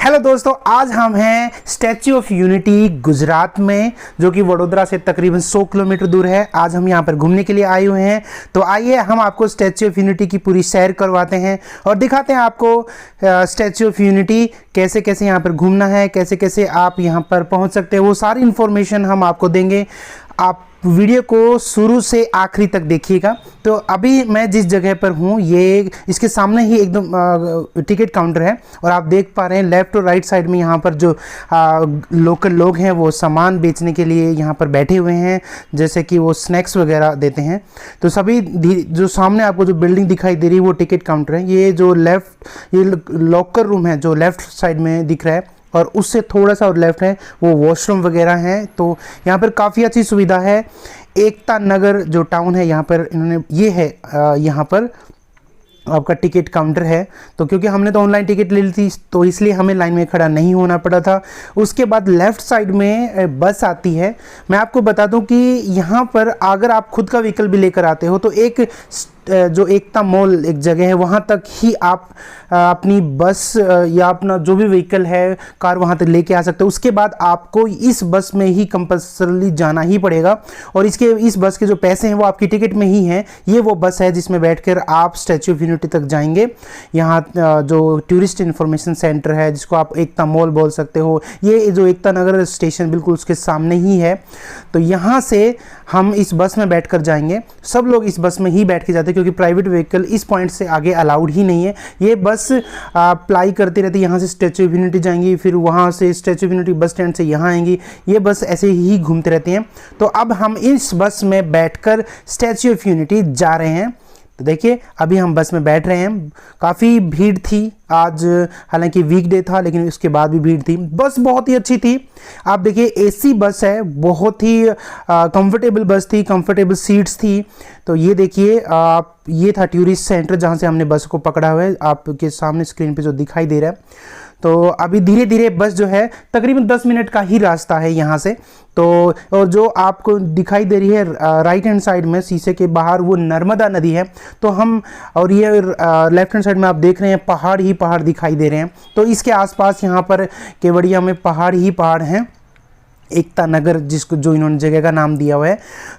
Hello दोस्तों, आज हम हैं स्टैच्यू ऑफ यूनिटी गुजरात में, जो कि वडोदरा से तकरीबन 100 किलोमीटर दूर है। आज हम यहाँ पर घूमने के लिए आए हुए हैं। तो आइए हम आपको स्टैच्यू ऑफ यूनिटी की पूरी सैर करवाते हैं और दिखाते हैं आपको स्टैच्यू ऑफ यूनिटी कैसे कैसे यहाँ पर घूमना है, कैसे कैसे आप यहाँ पर पहुँच सकते हैं। वो सारी इन्फॉर्मेशन हम आपको देंगे। आप वीडियो को शुरू से आखिरी तक देखिएगा। तो अभी मैं जिस जगह पर हूँ, ये इसके सामने ही एकदम टिकट काउंटर है और आप देख पा रहे हैं लेफ़्ट और राइट साइड में यहाँ पर जो लोकल लोग हैं वो सामान बेचने के लिए यहाँ पर बैठे हुए हैं, जैसे कि वो स्नैक्स वगैरह देते हैं। तो सभी जो सामने आपको जो बिल्डिंग दिखाई दे रही है वो टिकट काउंटर है। ये जो ये लॉकर रूम है जो लेफ़्ट साइड में दिख रहा है और उससे थोड़ा सा और लेफ्ट है वो वॉशरूम वगैरह हैं। तो यहाँ पर काफ़ी अच्छी सुविधा है। एकता नगर जो टाउन है यहाँ पर इन्होंने ये है, यहाँ पर आपका टिकट काउंटर है। तो क्योंकि हमने तो ऑनलाइन टिकट ले ली थी तो इसलिए हमें लाइन में खड़ा नहीं होना पड़ा था। उसके बाद लेफ़्ट साइड में बस आती है। मैं आपको बता दूं कि यहाँ पर अगर आप खुद का व्हीकल भी लेकर आते हो तो एक जो एकता मॉल एक जगह है वहाँ तक ही आप अपनी बस या अपना जो भी व्हीकल है कार वहाँ तक लेके आ सकते हो। उसके बाद आपको इस बस में ही कंपल्सरली जाना ही पड़ेगा और इस बस के जो पैसे हैं वो आपकी टिकट में ही हैं। ये वो बस है जिसमें बैठकर आप स्टैच्यू ऑफ यूनिटी तक जाएंगे। यहाँ जो टूरिस्ट इन्फॉर्मेशन सेंटर है जिसको आप एकता मॉल बोल सकते हो, ये जो एकता नगर स्टेशन बिल्कुल उसके सामने ही है। तो यहाँ से हम इस बस में बैठकर जाएंगे। सब लोग इस बस में ही बैठ के जाते हैं क्योंकि प्राइवेट व्हीकल इस पॉइंट से आगे अलाउड ही नहीं है। ये बस अप्लाई करती रहती है। यहाँ से स्टैच्यू ऑफ यूनिटी जाएंगी, फिर वहाँ से statue of unity bus stand से यहाँ आएंगी। ये बस ऐसे ही घूमते रहती हैं। तो अब हम इस बस में बैठकर स्टैच्यू ऑफ यूनिटी जा रहे हैं। तो देखिए अभी हम बस में बैठ रहे हैं। काफ़ी भीड़ थी आज, हालांकि वीकडे था लेकिन उसके बाद भी भीड़ थी। बस बहुत ही अच्छी थी। आप देखिए एसी बस है, बहुत ही कंफर्टेबल बस थी, कंफर्टेबल सीट्स थी। तो ये देखिए आप, ये था टूरिस्ट सेंटर जहाँ से हमने बस को पकड़ा हुआ है, आपके सामने स्क्रीन पे जो दिखाई दे रहा है। तो अभी धीरे धीरे बस जो है तकरीबन 10 मिनट का ही रास्ता है यहाँ से। तो और जो आपको दिखाई दे रही है राइट हैंड साइड में शीशे के बाहर वो नर्मदा नदी है। तो हम और ये लेफ्ट हैंड साइड में आप देख रहे हैं पहाड़ ही पहाड़ दिखाई दे रहे हैं। तो इसके आसपास यहाँ पर केवड़िया में पहाड़ ही पहाड़ हैं। एकता नगर जिसको जो इन्होंने जगह का नाम दिया हुआ है,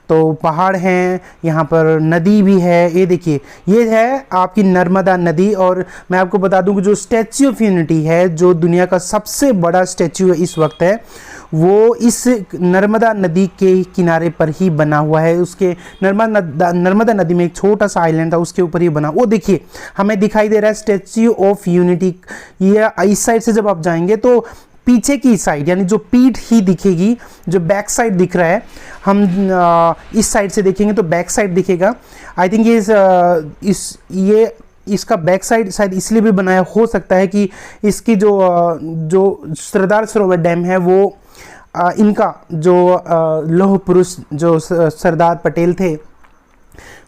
तो पहाड़ हैं, यहाँ पर नदी भी है। ये देखिए ये है आपकी नर्मदा नदी। और मैं आपको बता दूं कि जो स्टैच्यू ऑफ यूनिटी है, जो दुनिया का सबसे बड़ा स्टैच्यू इस वक्त है, वो इस नर्मदा नदी के किनारे पर ही बना हुआ है। उसके नर्मदा नदी में एक छोटा सा आइलैंड था, उसके ऊपर ही बना। वो देखिए हमें दिखाई दे रहा है स्टैच्यू ऑफ यूनिटी। ये इस साइड से जब आप जाएंगे तो पीछे की साइड यानी जो पीठ ही दिखेगी, जो बैक साइड दिख रहा है। हम इस साइड से देखेंगे तो बैक साइड दिखेगा। आई थिंक ये इसका बैक साइड शायद इसलिए भी बनाया हो सकता है कि इसकी जो सरदार सरोवर डैम है वो इनका जो लौह पुरुष जो सरदार पटेल थे,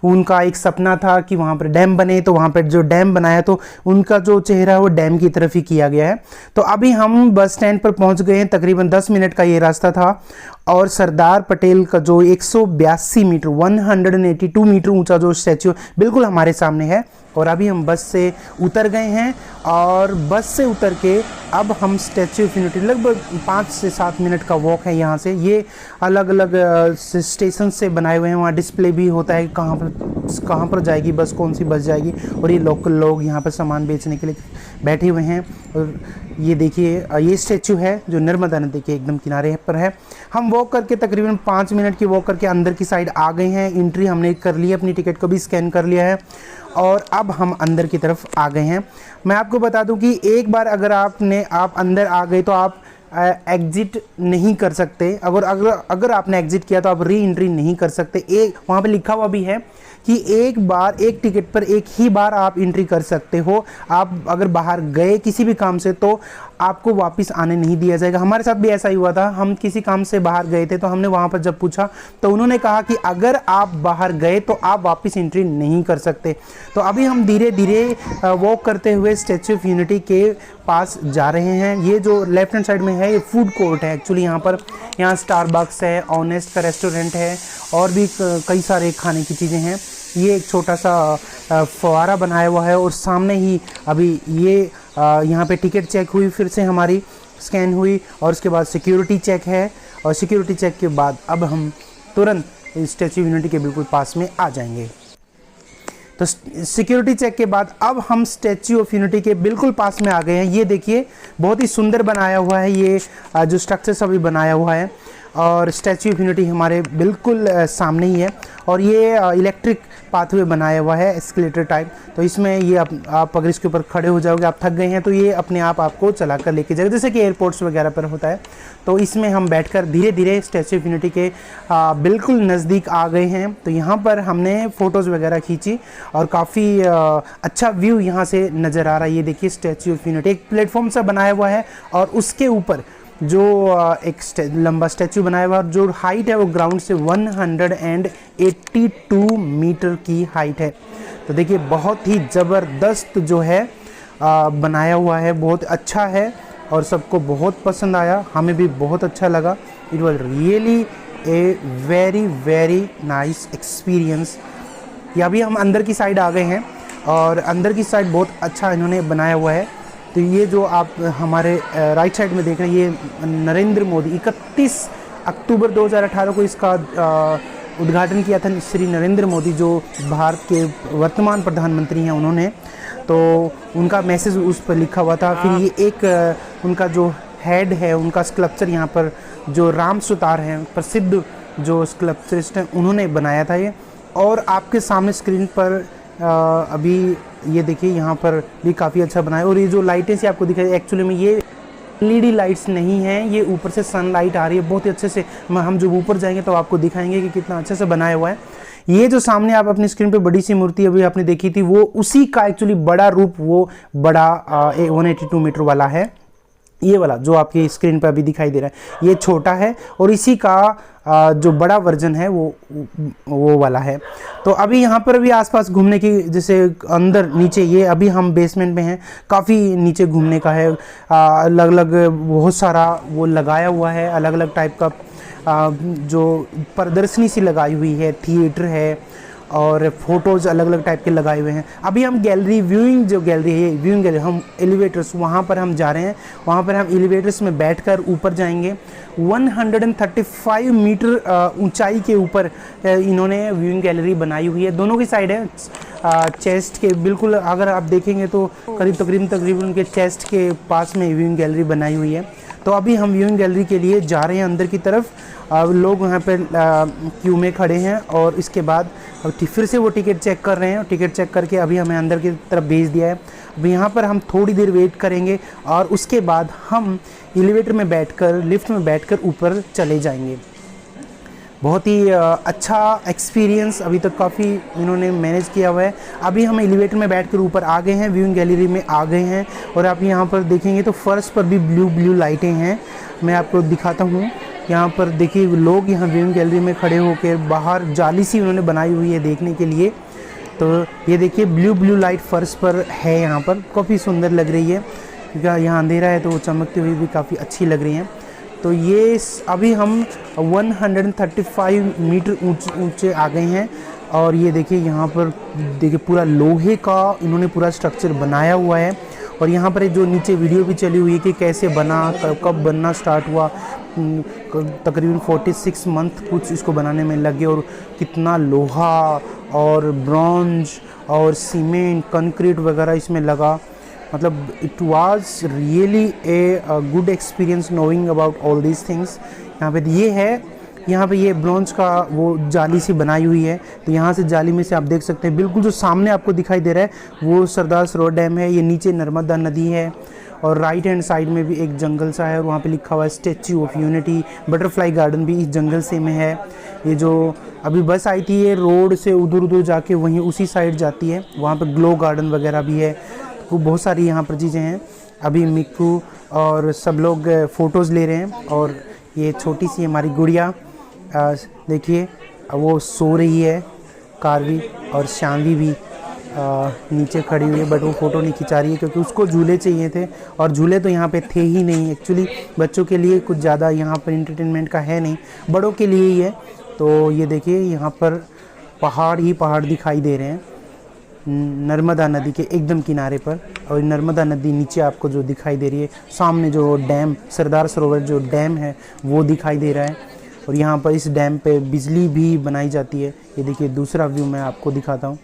उनका एक सपना था कि वहाँ पर डैम बने। तो वहाँ पर जो डैम बनाया तो उनका जो चेहरा है वो डैम की तरफ ही किया गया है। तो अभी हम बस स्टैंड पर पहुँच गए हैं। तकरीबन 10 मिनट का ये रास्ता था और सरदार पटेल का जो 182 मीटर 182 मीटर ऊंचा जो स्टैच्यू बिल्कुल हमारे सामने है। और अभी हम बस से उतर गए हैं और बस से उतर के अब हम स्टैच्यू ऑफ यूनिटी, लगभग 5 से 7 मिनट का वॉक है यहाँ से। ये अलग अलग स्टेशन से बनाए हुए हैं, वहाँ डिस्प्ले भी होता है कहाँ पर जाएगी बस, कौन सी बस जाएगी। और ये लोकल लोग यहाँ पर सामान बेचने के लिए बैठे हुए हैं। और ये देखिए ये स्टैच्यू है जो नर्मदा नदी के एकदम किनारे पर है। हम वॉक करके तकरीबन 5 मिनट की वॉक करके अंदर की साइड आ गए हैं। एंट्री हमने कर ली है, अपनी टिकट को भी स्कैन कर लिया है और अब हम अंदर की तरफ आ गए हैं। मैं आपको बता दूं कि एक बार अगर आप अंदर आ गए तो आप एग्जिट नहीं कर सकते। अगर आपने एग्जिट किया तो आप री एंट्री नहीं कर सकते। वहाँ पे लिखा हुआ भी है कि एक टिकट पर एक ही बार आप एंट्री कर सकते हो। आप अगर बाहर गए किसी भी काम से तो आपको वापस आने नहीं दिया जाएगा। हमारे साथ भी ऐसा ही हुआ था। हम किसी काम से बाहर गए थे तो हमने वहाँ पर जब पूछा तो उन्होंने कहा कि अगर आप बाहर गए तो आप वापस एंट्री नहीं कर सकते। तो अभी हम धीरे धीरे वॉक करते हुए स्टैच्यू ऑफ यूनिटी के पास जा रहे हैं। ये जो लेफ्ट हैंड साइड में है ये फूड कोर्ट है एक्चुअली। यहाँ स्टारबक्स है, ऑनेस्ट का रेस्टोरेंट है और भी कई सारे खाने की चीज़ें हैं। ये एक छोटा सा फव्वारा बनाया हुआ है और सामने ही अभी ये यहाँ पे टिकट चेक हुई, फिर से हमारी स्कैन हुई और उसके बाद सिक्योरिटी चेक है और सिक्योरिटी चेक के बाद अब हम तुरंत स्टैच्यू ऑफ यूनिटी के बिल्कुल पास में आ जाएंगे। तो सिक्योरिटी चेक के बाद अब हम स्टैच्यू ऑफ यूनिटी के बिल्कुल पास में आ गए हैं। ये देखिए बहुत ही सुंदर बनाया हुआ है, ये जो स्ट्रक्चर सभी बनाया हुआ है और स्टैच्यू ऑफ यूनिटी हमारे बिल्कुल सामने ही है और ये इलेक्ट्रिक पाथवे बनाया हुआ है एस्केलेटर टाइप। तो इसमें ये आप अगर इसके ऊपर खड़े हो जाओगे, आप थक गए हैं तो ये अपने आप आपको चला कर लेके जाएगा, जैसे कि एयरपोर्ट्स वगैरह पर होता है। तो इसमें हम बैठकर धीरे धीरे स्टैच्यू ऑफ यूनिटी के बिल्कुल नज़दीक आ गए हैं। तो यहाँ पर हमने फ़ोटोज़ वगैरह खींची और काफ़ी अच्छा व्यू यहाँ से नज़र आ रहा है। ये देखिए स्टैच्यू ऑफ यूनिटी एक प्लेटफॉर्म सा बनाया हुआ है और उसके ऊपर जो एक लंबा स्टैचू बनाया हुआ है, जो हाइट है वो ग्राउंड से 182 मीटर की हाइट है। तो देखिए बहुत ही ज़बरदस्त जो है बनाया हुआ है, बहुत अच्छा है और सबको बहुत पसंद आया, हमें भी बहुत अच्छा लगा। It was really a very very nice experience. या अभी हम अंदर की साइड आ गए हैं और अंदर की साइड बहुत अच्छा इन्होंने बनाया हुआ है। तो ये जो आप हमारे राइट साइड में देख रहे हैं, ये नरेंद्र मोदी 31 अक्टूबर 2018 को इसका उद्घाटन किया था श्री नरेंद्र मोदी, जो भारत के वर्तमान प्रधानमंत्री हैं उन्होंने। तो उनका मैसेज उस पर लिखा हुआ था। फिर ये एक उनका जो हेड है, उनका स्कल्पचर यहाँ पर जो राम सुतार हैं, प्रसिद्ध जो स्कल्पचरिस्ट हैं, उन्होंने बनाया था ये। और आपके सामने स्क्रीन पर अभी ये देखिए यहाँ पर भी काफ़ी अच्छा बनाया। और ये जो लाइटें से आपको दिखाई, एक्चुअली में ये एलईडी लाइट्स नहीं हैं, ये ऊपर से सनलाइट आ रही है बहुत ही अच्छे से। हम जब ऊपर जाएंगे तो आपको दिखाएंगे कि कितना अच्छे से बनाया हुआ है। ये जो सामने आप अपनी स्क्रीन पे बड़ी सी मूर्ति अभी आपने देखी थी, वो उसी का एक्चुअली बड़ा रूप, वो बड़ा 182 मीटर वाला है। ये वाला जो आपकी स्क्रीन पर अभी दिखाई दे रहा है, ये छोटा है और इसी का जो बड़ा वर्जन है वो वाला है। तो अभी यहाँ पर भी आसपास घूमने की, जैसे अंदर नीचे, ये अभी हम बेसमेंट में हैं, काफ़ी नीचे घूमने का है। अलग अलग बहुत सारा वो लगाया हुआ है, अलग अलग टाइप का जो प्रदर्शनी सी लगाई हुई है, थिएटर है और फोटोज़ अलग अलग टाइप के लगाए हुए हैं। अभी हम गैलरी, व्यूइंग जो गैलरी है, व्यूइंग गैलरी, हम एलिवेटर्स वहाँ पर हम जा रहे हैं। वहाँ पर हम एलिवेटर्स में बैठकर ऊपर जाएंगे। 135 मीटर ऊंचाई के ऊपर इन्होंने व्यूइंग गैलरी बनाई हुई है, दोनों की साइड है। चेस्ट के बिल्कुल अगर आप देखेंगे तो तकरीबन उनके चेस्ट के पास में व्यूइंग गैलरी बनाई हुई है। तो अभी हम व्यूइंग गैलरी के लिए जा रहे हैं अंदर की तरफ। लोग वहाँ पर क्यू में खड़े हैं और इसके बाद अब फिर से वो टिकट चेक कर रहे हैं। टिकट चेक करके अभी हमें अंदर की तरफ भेज दिया है। अब यहाँ पर हम थोड़ी देर वेट करेंगे और उसके बाद हम एलिवेटर में बैठकर, लिफ्ट में बैठकर ऊपर चले जाएंगे। बहुत ही अच्छा एक्सपीरियंस अभी तक काफ़ी इन्होंने मैनेज किया हुआ है। अभी हम एलिवेटर में बैठकर ऊपर आ गए हैं, व्यूइंग गैलरी में आ गए हैं और आप यहाँ पर देखेंगे तो फर्श पर भी ब्लू लाइटें हैं। मैं आपको दिखाता हूँ, यहाँ पर देखिए लोग यहाँ व्यूइंग गैलरी में खड़े होकर, बाहर जाली सी उन्होंने बनाई हुई है देखने के लिए। तो ये देखिए ब्लू लाइट फर्श पर है, यहाँ पर काफ़ी सुंदर लग रही है क्योंकि यहाँ अंधेरा है तो वो चमकती हुई भी काफ़ी अच्छी लग रही हैं। तो ये अभी हम 135 मीटर ऊंचे आ गए हैं और ये देखिए यहाँ पर देखिए पूरा लोहे का इन्होंने पूरा स्ट्रक्चर बनाया हुआ है। और यहाँ पर जो नीचे वीडियो भी चली हुई है कि कैसे बना, कब बनना स्टार्ट हुआ। तकरीबन 46 मंथ कुछ इसको बनाने में लगे और कितना लोहा और ब्रॉन्ज और सीमेंट, कंक्रीट वगैरह इसमें लगा। मतलब it was really a good experience knowing about all these things. यहाँ पे ये है, यहाँ पे ये ब्रॉन्ज का वो जाली सी बनाई हुई है। तो यहाँ से जाली में से आप देख सकते हैं, बिल्कुल जो सामने आपको दिखाई दे रहा है वो सरदार सरोवर डैम है। ये नीचे नर्मदा नदी है और राइट हैंड साइड में भी एक जंगल सा है और वहाँ पे लिखा हुआ है statue of unity. Butterfly garden भी इस जंगल से में है। ये जो अभी बस आई थी, ये रोड से उधर जाके वहीं उसी साइड जाती है। वहाँ पे ग्लो गार्डन वगैरह भी है, तो बहुत सारी यहाँ पर चीज़ें हैं। अभी मिक्कू और सब लोग फ़ोटोज़ ले रहे हैं और ये छोटी सी हमारी गुड़िया देखिए वो सो रही है, कारवी, और शानवी भी नीचे खड़ी हुई है, बट वो फ़ोटो नहीं खिंचा रही है क्योंकि उसको झूले चाहिए थे और झूले तो यहाँ पे थे ही नहीं। एक्चुअली बच्चों के लिए कुछ ज़्यादा यहाँ पर इंटरटेनमेंट का है नहीं, बड़ों के लिए ही है। तो ये देखिए यहाँ पर पहाड़ ही पहाड़ दिखाई दे रहे हैं नर्मदा नदी के एकदम किनारे पर। और नर्मदा नदी नीचे आपको जो दिखाई दे रही है, सामने जो डैम सरदार सरोवर जो डैम है वो दिखाई दे रहा है। और यहाँ पर इस डैम पे बिजली भी बनाई जाती है। ये देखिए दूसरा व्यू मैं आपको दिखाता हूँ,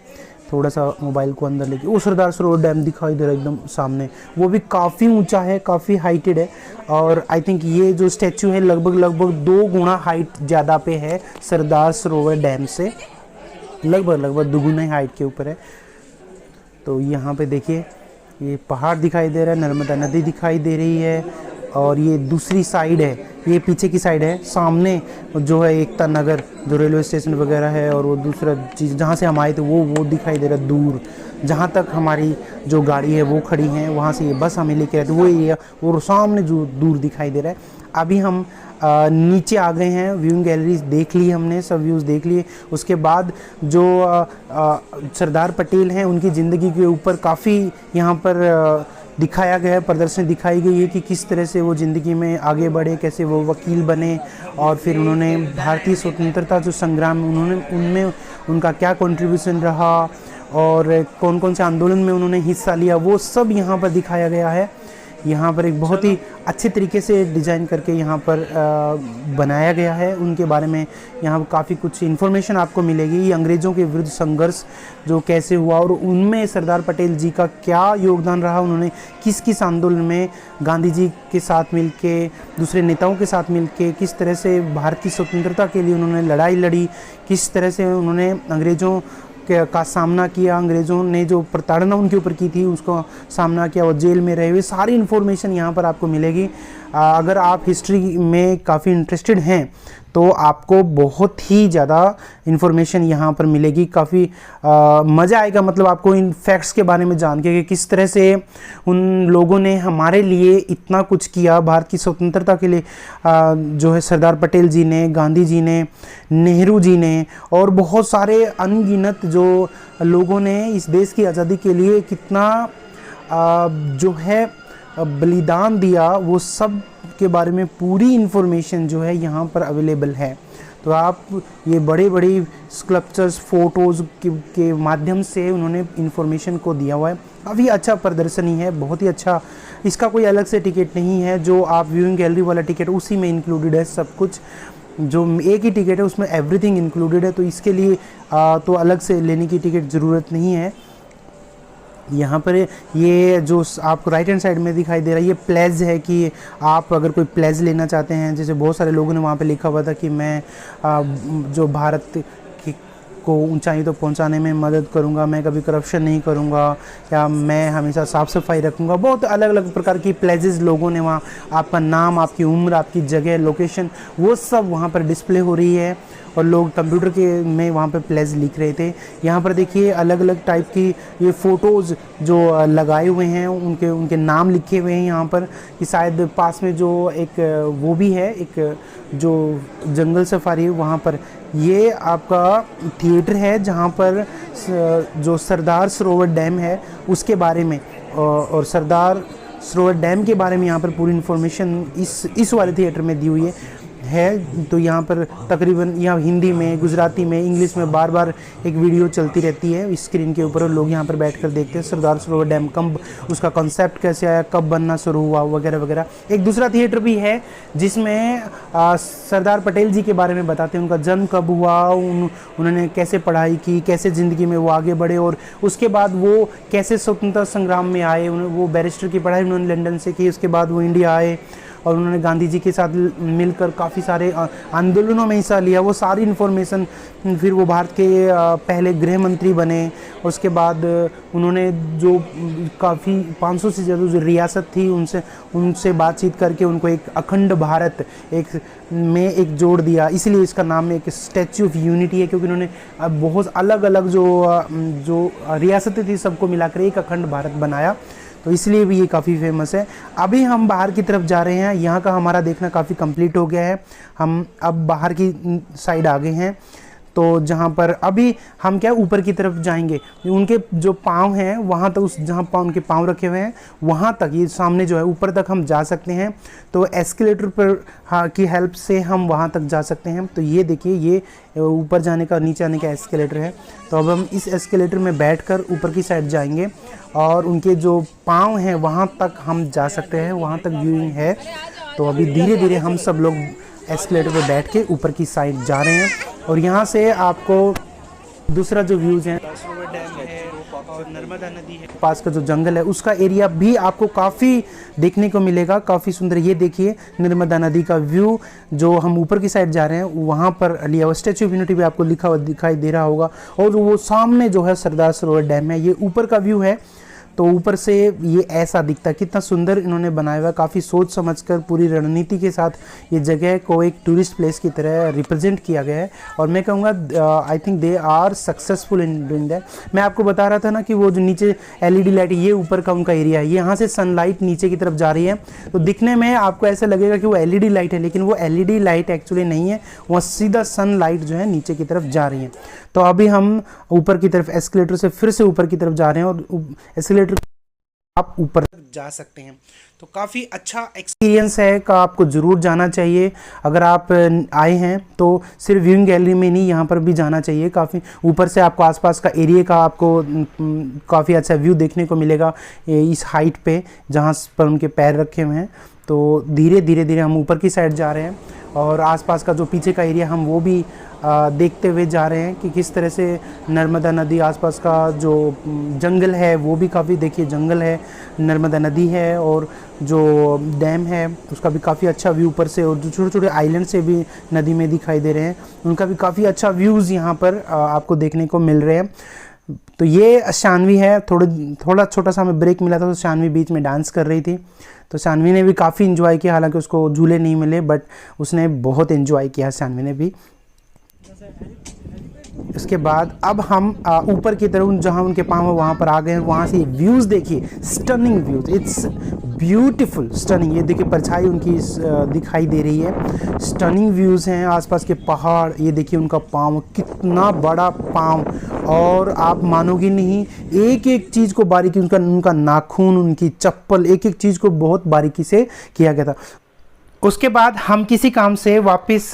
थोड़ा सा मोबाइल को अंदर लेके। वो सरदार सरोवर डैम दिखाई दे रहा है एकदम सामने, वो भी काफ़ी ऊंचा है, काफ़ी हाइटेड है। और आई थिंक ये जो स्टैचू है लगभग 2 गुना हाइट ज़्यादा पे है सरदार सरोवर डैम से, लगभग 2 गुना हाइट के ऊपर है। तो यहाँ पे देखिए ये पहाड़ दिखाई दे रहा है, नर्मदा नदी दिखाई दे रही है। और ये दूसरी साइड है, ये पीछे की साइड है, सामने जो है एकता नगर जो रेलवे स्टेशन वगैरह है। और वो दूसरा चीज़ जहाँ से हम आए थे वो दिखाई दे रहा है दूर, जहाँ तक हमारी जो गाड़ी है वो खड़ी है, वहाँ से ये बस हमें लेके आए थे वो एरिया वो सामने जो दूर दिखाई दे रहा है। अभी हम नीचे आ गए हैं, व्यूइंग गैलरीज देख ली हमने, सब व्यूज़ देख लिए। उसके बाद जो सरदार पटेल हैं उनकी ज़िंदगी के ऊपर काफ़ी यहाँ पर दिखाया गया है, प्रदर्शनी दिखाई गई है कि किस तरह से वो ज़िंदगी में आगे बढ़े, कैसे वो वकील बने। और फिर उन्होंने भारतीय स्वतंत्रता जो संग्राम उनमें उनका क्या कंट्रीब्यूशन रहा और कौन कौन से आंदोलन में उन्होंने हिस्सा लिया, वो सब यहाँ पर दिखाया गया है। यहाँ पर एक बहुत ही अच्छे तरीके से डिज़ाइन करके यहाँ पर बनाया गया है। उनके बारे में यहाँ पर काफ़ी कुछ इन्फॉर्मेशन आपको मिलेगी। ये अंग्रेज़ों के विरुद्ध संघर्ष जो कैसे हुआ और उनमें सरदार पटेल जी का क्या योगदान रहा, उन्होंने किस किस आंदोलन में गांधी जी के साथ मिलके, दूसरे नेताओं के साथ मिलके किस तरह से भारत की स्वतंत्रता के लिए उन्होंने लड़ाई लड़ी, किस तरह से उन्होंने अंग्रेज़ों का सामना किया, अंग्रेज़ों ने जो प्रताड़ना उनके ऊपर की थी उसका सामना किया, वो जेल में रहे हुए, सारी इन्फॉर्मेशन यहाँ पर आपको मिलेगी। अगर आप हिस्ट्री में काफ़ी इंटरेस्टेड हैं तो आपको बहुत ही ज़्यादा इन्फॉर्मेशन यहाँ पर मिलेगी। काफ़ी मज़ा आएगा, मतलब आपको इन फैक्ट्स के बारे में जान के कि किस तरह से उन लोगों ने हमारे लिए इतना कुछ किया, भारत की स्वतंत्रता के लिए जो है सरदार पटेल जी ने, गांधी जी ने, नेहरू जी ने और बहुत सारे अनगिनत जो लोगों ने इस देश की आज़ादी के लिए कितना जो है बलिदान दिया, वो सब के बारे में पूरी इन्फॉर्मेशन जो है यहाँ पर अवेलेबल है। तो आप ये बड़े स्कल्पचर्स फोटोज़ के माध्यम से उन्होंने इन्फॉर्मेशन को दिया हुआ है। काफ़ी अच्छा प्रदर्शनी है, बहुत ही अच्छा। इसका कोई अलग से टिकट नहीं है, जो आप व्यूइंग गैलरी वाला टिकट उसी में इंक्लूडेड है सब कुछ। जो एक ही टिकट है उसमें एवरीथिंग इंक्लूडेड है, तो इसके लिए तो अलग से लेने की टिकट ज़रूरत नहीं है। यहाँ पर ये जो आपको राइट हैंड साइड में दिखाई दे रहा है ये प्लेज है कि आप अगर कोई प्लेज लेना चाहते हैं, जैसे बहुत सारे लोगों ने वहाँ पे लिखा हुआ था कि मैं जो भारत को ऊंचाई तो पहुंचाने में मदद करूंगा, मैं कभी करप्शन नहीं करूंगा, या मैं हमेशा साफ़ सफाई रखूंगा। बहुत अलग अलग प्रकार की प्लेजेस लोगों ने वहाँ, आपका नाम, आपकी उम्र, आपकी जगह, लोकेशन, वो सब वहाँ पर डिस्प्ले हो रही है। और लोग कंप्यूटर के में वहाँ पे प्लेज लिख रहे थे। यहाँ पर देखिए अलग अलग टाइप की ये फ़ोटोज़ जो लगाए हुए हैं, उनके नाम लिखे हुए हैं यहाँ पर। कि शायद पास में जो एक वो भी है, एक जो जंगल सफारी वहाँ पर ये आपका थिएटर है जहाँ पर जो सरदार सरोवर डैम है उसके बारे में और सरदार सरोवर डैम के बारे में यहाँ पर पूरी इन्फॉर्मेशन इस वाले थिएटर में दी हुई है। तो यहाँ पर तकरीबन यहाँ हिंदी में, गुजराती में, इंग्लिश में बार बार एक वीडियो चलती रहती है स्क्रीन के ऊपर और लोग यहाँ पर बैठकर देखते हैं सरदार सरोवर डैम कब, उसका कॉन्सेप्ट कैसे आया, कब बनना शुरू हुआ वगैरह वगैरह। एक दूसरा थिएटर भी है जिसमें सरदार पटेल जी के बारे में बताते हैं, उनका जन्म कब हुआ, उन्होंने कैसे पढ़ाई की, कैसे ज़िंदगी में वो आगे बढ़े और उसके बाद वो कैसे स्वतंत्रता संग्राम में आए। वो बैरिस्टर की पढ़ाई उन्होंने लंदन से की, उसके बाद वो इंडिया आए और उन्होंने गांधी जी के साथ मिलकर काफ़ी सारे आंदोलनों में हिस्सा लिया। वो सारी इन्फॉर्मेशन, फिर वो भारत के पहले गृह मंत्री बने। उसके बाद उन्होंने जो काफ़ी 500 से ज़्यादा जो रियासत थी उनसे बातचीत करके उनको एक अखंड भारत में एक जोड़ दिया। इसलिए इसका नाम एक स्टैच्यू ऑफ यूनिटी है, क्योंकि उन्होंने बहुत अलग अलग जो रियासतें थी सबको मिलाकर एक अखंड भारत बनाया, तो इसलिए भी ये काफ़ी फेमस है। अभी हम बाहर की तरफ जा रहे हैं, यहाँ का हमारा देखना काफ़ी कंप्लीट हो गया है, हम अब बाहर की साइड आ गए हैं। तो जहाँ पर अभी हम क्या ऊपर की तरफ जाएंगे, उनके जो पाँव हैं वहाँ तक, उस जहाँ पाँव उनके पाँव रखे हुए हैं वहाँ तक, ये सामने जो है ऊपर तक हम जा सकते हैं। तो एस्केलेटर पर की हेल्प से हम वहाँ तक जा सकते हैं। तो ये देखिए, ये ऊपर जाने का, नीचे आने का एस्केलेटर है। तो अब हम इस एस्केलेटर में बैठकर ऊपर की साइड जाएंगे और उनके जो पाँव हैं वहाँ तक हम जा सकते हैं, वहाँ तक व्यूइंग है। तो अभी धीरे धीरे हम सब लोग एस्केलेटर पे बैठ के ऊपर की साइड जा रहे हैं और यहाँ से आपको दूसरा जो व्यूज़ हैं, डैम है और नर्मदा नदी है, पास का जो जंगल है उसका एरिया भी आपको काफ़ी देखने को मिलेगा, काफ़ी सुंदर। ये देखिए नर्मदा नदी का व्यू जो हम ऊपर की साइड जा रहे हैं वहाँ पर लिया हुआ। स्टैच्यू ऑफ यूनिटी भी आपको लिखा हुआ दिखाई दे रहा होगा और वो सामने जो है सरदार सरोवर डैम है, ये ऊपर का व्यू है। तो ऊपर से ये ऐसा दिखता है, कितना सुंदर इन्होंने बनाया हुआ है, काफ़ी सोच समझकर पूरी रणनीति के साथ ये जगह को एक टूरिस्ट प्लेस की तरह रिप्रेजेंट किया गया है। और मैं कहूँगा I think they are successful in doing that. मैं आपको बता रहा था ना कि वो जो नीचे एलईडी लाइट, ये ऊपर का उनका एरिया है, यहाँ से सनलाइट नीचे की तरफ जा रही है। तो दिखने में आपको ऐसा लगेगा कि वो एलईडी लाइट है, लेकिन वो एलईडी लाइट एक्चुअली नहीं है, वहाँ सीधा सनलाइट जो है नीचे की तरफ जा रही है। तो अभी हम ऊपर की तरफ एस्केलेटर से फिर से ऊपर की तरफ जा रहे हैं और एस्केलेटर आप ऊपर तक जा सकते हैं। तो काफ़ी अच्छा एक्सपीरियंस है का आपको ज़रूर जाना चाहिए। अगर आप आए हैं तो सिर्फ व्यूइंग गैलरी में नहीं, यहाँ पर भी जाना चाहिए। काफ़ी ऊपर से आपको आसपास का एरिया का आपको काफ़ी अच्छा व्यू देखने को मिलेगा इस हाइट पे जहाँ पर उनके पैर रखे हुए हैं। तो धीरे धीरे हम ऊपर की साइड जा रहे हैं और आसपास का जो पीछे का एरिया हम वो भी देखते हुए जा रहे हैं कि किस तरह से नर्मदा नदी, आसपास का जो जंगल है वो भी काफ़ी, देखिए जंगल है, नर्मदा नदी है और जो डैम है उसका भी काफ़ी अच्छा व्यू ऊपर से, और जो छोटे छोटे आइलैंड से भी नदी में दिखाई दे रहे हैं उनका भी काफ़ी अच्छा व्यूज़ यहाँ पर आपको देखने को मिल रहे हैं। तो ये शान्वी है, थोड़ा छोटा सा हमें ब्रेक मिला था तो शान्वी बीच में डांस कर रही थी। तो शान्वी ने भी काफ़ी इन्जॉय किया, हालांकि उसको झूले नहीं मिले बट उसने बहुत इन्जॉय किया शान्वी ने भी। इसके बाद अब हम ऊपर की तरफ जहाँ उनके पाँव वहाँ पर आ गए हैं। वहाँ से व्यूज़ देखिए, stunning views, it's beautiful, stunning. ये देखिए परछाई उनकी दिखाई दे रही है, स्टनिंग व्यूज़ हैं। आसपास के पहाड़, ये देखिए उनका पाँव, कितना बड़ा पाँव, और आप मानोगे नहीं, एक एक चीज़ को बारीकी, उनका नाखून, उनकी चप्पल, एक एक चीज़ को बहुत बारीकी से किया गया था। उसके बाद हम किसी काम से वापस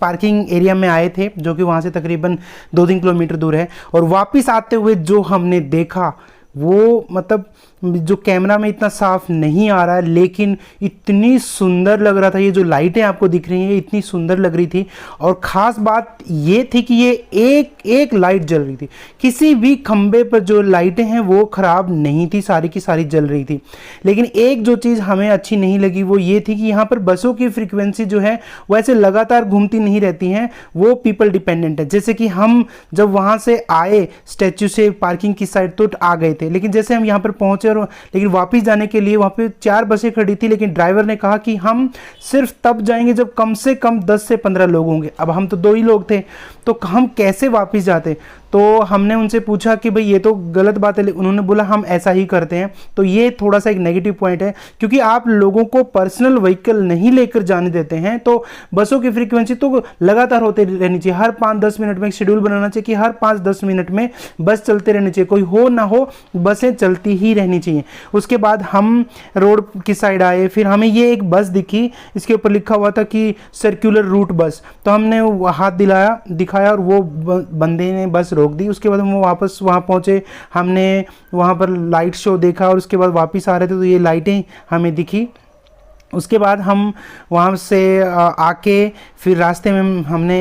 पार्किंग एरिया में आए थे जो कि वहाँ से तकरीबन 2-3 किलोमीटर दूर है, और वापस आते हुए जो हमने देखा वो मतलब जो कैमरा में इतना साफ नहीं आ रहा है लेकिन इतनी सुंदर लग रहा था। ये जो लाइटें आपको दिख रही हैं ये इतनी सुंदर लग रही थी, और ख़ास बात ये थी कि ये एक एक लाइट जल रही थी, किसी भी खंबे पर जो लाइटें हैं वो ख़राब नहीं थी, सारी की सारी जल रही थी। लेकिन एक जो चीज़ हमें अच्छी नहीं लगी वो ये थी कि यहाँ पर बसों की फ्रीक्वेंसी जो है वो ऐसे लगातार घूमती नहीं रहती हैं, वो पीपल डिपेंडेंट है। जैसे कि हम जब वहाँ से आए स्टैच्यू से पार्किंग की साइड तो आ गए थे, लेकिन जैसे हम यहाँ पर पहुँचे लेकिन वापस जाने के लिए वहाँ पे 4 बसें खड़ी थी, लेकिन ड्राइवर ने कहा कि हम सिर्फ तब जाएंगे जब कम से कम 10 से 15 लोग होंगे। अब हम तो 2 ही लोग थे तो हम कैसे वापस जाते। तो हमने उनसे पूछा कि भाई ये तो गलत बात है, उन्होंने बोला हम ऐसा ही करते हैं। तो ये थोड़ा सा एक नेगेटिव पॉइंट है, क्योंकि आप लोगों को पर्सनल व्हीकल नहीं लेकर जाने देते हैं तो बसों की फ्रीक्वेंसी तो लगातार होते रहनी चाहिए। हर 5-10 मिनट में एक शेड्यूल बनाना चाहिए कि हर 5-10 मिनट में बस चलते रहनी चाहिए, कोई हो ना हो बसें चलती ही रहनी चाहिए। उसके बाद हम रोड की साइड आए, फिर हमें ये एक बस दिखी, इसके ऊपर लिखा हुआ था कि सर्कुलर रूट बस। तो हमने हाथ दिखाया और वो बंदे ने बस रोक दी। उसके बाद हम वापस वहाँ पहुँचे, हमने वहाँ पर लाइट शो देखा और उसके बाद वापस आ रहे थे तो ये लाइटें हमें दिखी। उसके बाद हम वहाँ से आके फिर रास्ते में हमने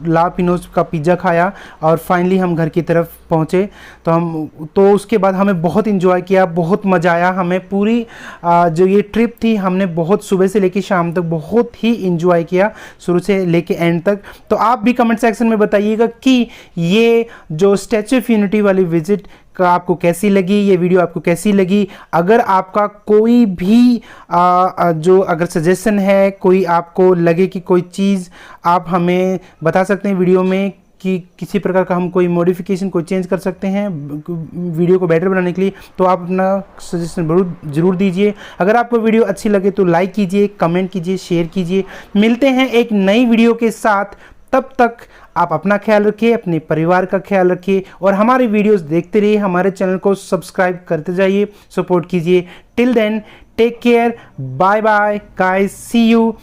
ला पिनोज का पिज़्ज़ा खाया और फाइनली हम घर की तरफ पहुँचे। तो उसके बाद हमें बहुत इन्जॉय किया, बहुत मज़ा आया। हमें पूरी जो ये ट्रिप थी हमने बहुत सुबह से लेकर शाम तक बहुत ही इन्जॉय किया, शुरू से लेके एंड तक। तो आप भी कमेंट सेक्शन में बताइएगा कि ये जो स्टैच्यू ऑफ यूनिटी वाली विजिट का आपको कैसी लगी, ये वीडियो आपको कैसी लगी। अगर आपका कोई भी जो अगर सजेशन है, कोई आपको लगे कि कोई चीज़ आप हमें बता सकते हैं वीडियो में कि किसी प्रकार का हम कोई मॉडिफिकेशन कोई चेंज कर सकते हैं वीडियो को बेटर बनाने के लिए, तो आप अपना सजेशन ज़रूर दीजिए। अगर आपको वीडियो अच्छी लगे तो लाइक कीजिए, कमेंट कीजिए, शेयर कीजिए। मिलते हैं एक नई वीडियो के साथ, तब तक आप अपना ख्याल रखिए, अपने परिवार का ख्याल रखिए और हमारे वीडियोस देखते रहिए, हमारे चैनल को सब्सक्राइब करते जाइए, सपोर्ट कीजिए। Till then take care, bye bye guys, see you.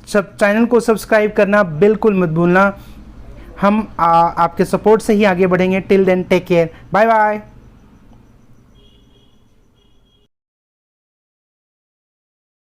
सब चैनल को सब्सक्राइब करना बिल्कुल मत भूलना, हम आपके सपोर्ट से ही आगे बढ़ेंगे। Till then take care, bye bye.